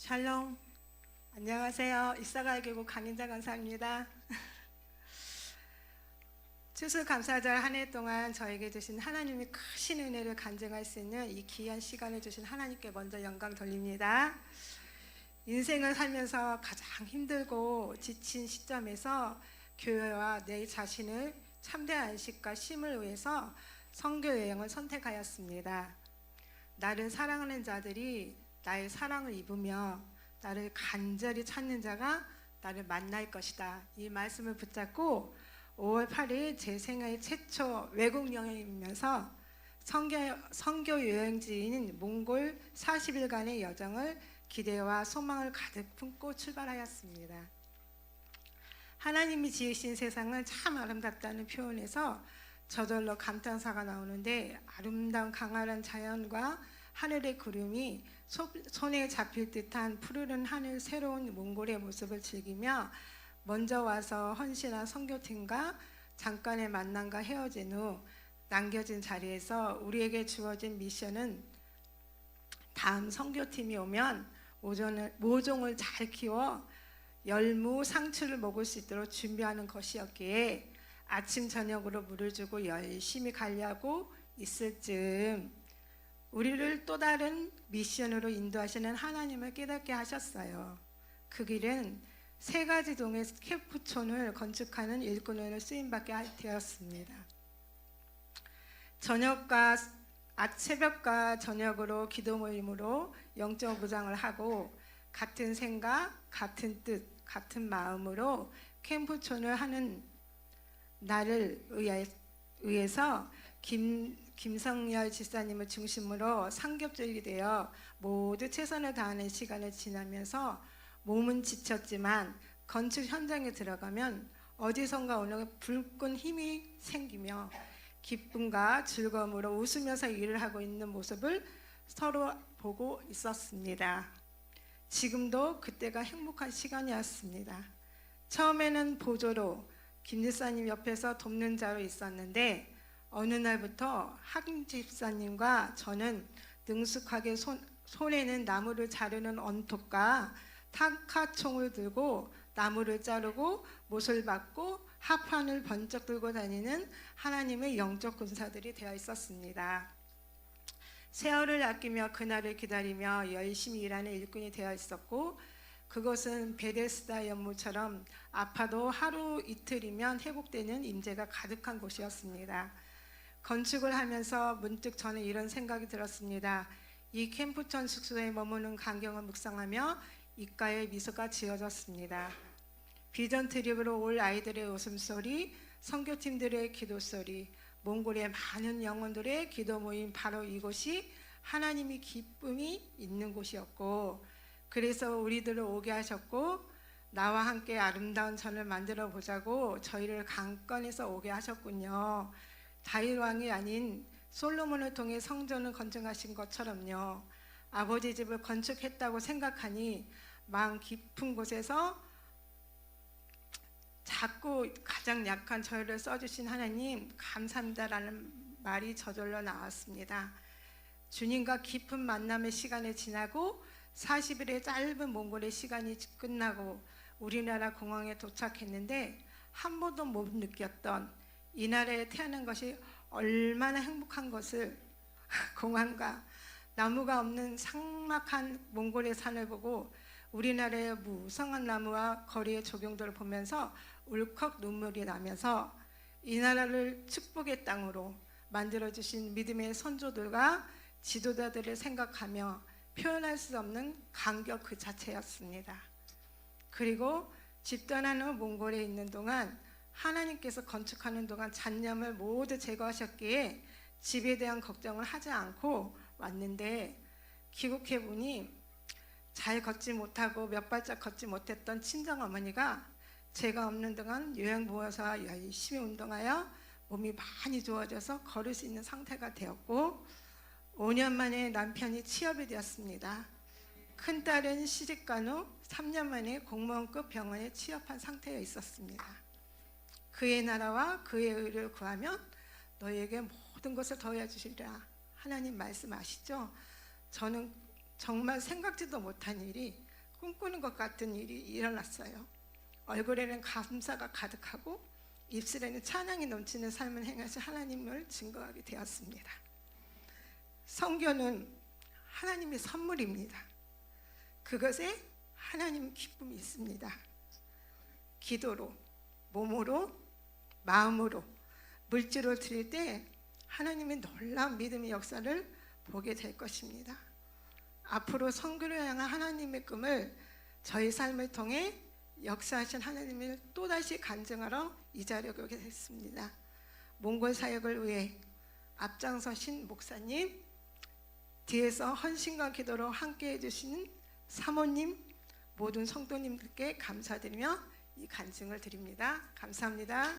샬롬, 안녕하세요. 이사가교구 강인자 강사입니다. 추수감사절 한 해 동안 저에게 주신 하나님의 크신 은혜를 간증할 수 있는 이 귀한 시간을 주신 하나님께 먼저 영광 돌립니다. 인생을 살면서 가장 힘들고 지친 시점에서 교회와 내 자신을 참된 안식과 쉼을 위해서 선교 여행을 선택하였습니다. 나를 사랑하는 자들이 나의 사랑을 입으며 나를 간절히 찾는 자가 나를 만날 것이다. 이 말씀을 붙잡고 5월 8일 제 생애 최초 외국 여행이면서 선교 여행지인 몽골 40일간의 여정을 기대와 소망을 가득 품고 출발하였습니다. 하나님이 지으신 세상은 참 아름답다는 표현에서 저절로 감탄사가 나오는데, 아름다운 강활한 자연과 하늘의 구름이 손에 잡힐 듯한 푸르른 하늘, 새로운 몽골의 모습을 즐기며 먼저 와서 헌신한 선교팀과 잠깐의 만남과 헤어진 후 남겨진 자리에서 우리에게 주어진 미션은 다음 선교팀이 오면 모종을 잘 키워 열무, 상추를 먹을 수 있도록 준비하는 것이었기에 아침 저녁으로 물을 주고 열심히 관리하고 있을 즈음 우리를 또 다른 미션으로 인도하시는 하나님을 깨닫게 하셨어요. 그 길은 3가지 동의 캠프촌을 건축하는 일꾼으로 쓰임받게 되었습니다. 새벽과 저녁으로 기도 모임으로 영적 무장을 하고 같은 생각, 같은 뜻, 같은 마음으로 캠프촌을 하는 나를 위해서 김성열 지사님을 중심으로 삼겹줄이 되어 모두 최선을 다하는 시간을 지나면서 몸은 지쳤지만 건축 현장에 들어가면 어디선가 오는 불끈 힘이 생기며 기쁨과 즐거움으로 웃으면서 일을 하고 있는 모습을 서로 보고 있었습니다. 지금도 그때가 행복한 시간이었습니다. 처음에는 보조로 김 집사님 옆에서 돕는 자로 있었는데 어느 날부터 한 집사님과 저는 능숙하게 손에는 나무를 자르는 언톡과 탄카총을 들고 나무를 자르고 못을 받고 합판을 번쩍 들고 다니는 하나님의 영적 군사들이 되어 있었습니다. 세월을 아끼며 그날을 기다리며 열심히 일하는 일꾼이 되어 있었고, 그것은 베데스다 연못처럼 아파도 하루 이틀이면 회복되는 임재가 가득한 곳이었습니다. 건축을 하면서 문득 저는 이런 생각이 들었습니다. 이 캠프촌 숙소에 머무는 광경을 묵상하며 입가에 미소가 지어졌습니다. 비전 트립으로 올 아이들의 웃음소리, 선교팀들의 기도소리, 몽골의 많은 영혼들의 기도 모임, 바로 이곳이 하나님의 기쁨이 있는 곳이었고, 그래서 우리들을 오게 하셨고 나와 함께 아름다운 전을 만들어 보자고 저희를 강권해서 오게 하셨군요. 다윗 왕이 아닌 솔로몬을 통해 성전을 건축하신 것처럼요. 아버지 집을 건축했다고 생각하니 마음 깊은 곳에서 자꾸 가장 약한 저희를 써주신 하나님 감사합니다라는 말이 저절로 나왔습니다. 주님과 깊은 만남의 시간이 지나고 40일의 짧은 몽골의 시간이 끝나고 우리나라 공항에 도착했는데 한 번도 못 느꼈던 이 나라에 태어난 것이 얼마나 행복한 것을 공항과 나무가 없는 삭막한 몽골의 산을 보고 우리나라의 무성한 나무와 거리의 조경들을 보면서 울컥 눈물이 나면서 이 나라를 축복의 땅으로 만들어주신 믿음의 선조들과 지도자들을 생각하며 표현할 수 없는 감격 그 자체였습니다. 그리고 집 떠난 후 몽골에 있는 동안 하나님께서 건축하는 동안 잡념을 모두 제거하셨기에 집에 대한 걱정을 하지 않고 왔는데, 귀국해 보니 잘 걷지 못하고 몇 발짝 걷지 못했던 친정어머니가 제가 없는 동안 요양보호사 열심히 운동하여 몸이 많이 좋아져서 걸을 수 있는 상태가 되었고, 5년 만에 남편이 취업이 되었습니다. 큰딸은 시집간 후 3년 만에 공무원급 병원에 취업한 상태에 있었습니다. 그의 나라와 그의 의를 구하면 너희에게 모든 것을 더해 주시리라. 하나님 말씀 아시죠? 저는 정말 생각지도 못한 일이 꿈꾸는 것 같은 일이 일어났어요. 얼굴에는 감사가 가득하고 입술에는 찬양이 넘치는 삶을 행하신 하나님을 증거하게 되었습니다. 선교는 하나님의 선물입니다. 그것에 하나님 기쁨이 있습니다. 기도로, 몸으로, 마음으로, 물질로 드릴 때 하나님의 놀라운 믿음의 역사를 보게 될 것입니다. 앞으로 선교를 향한 하나님의 꿈을 저희 삶을 통해 역사하신 하나님을 또다시 간증하러 이 자리에 오게 됐습니다. 몽골 사역을 위해 앞장서신 목사님, 뒤에서 헌신과 기도로 함께해 주시는 사모님, 모든 성도님들께 감사드리며 이 간증을 드립니다. 감사합니다.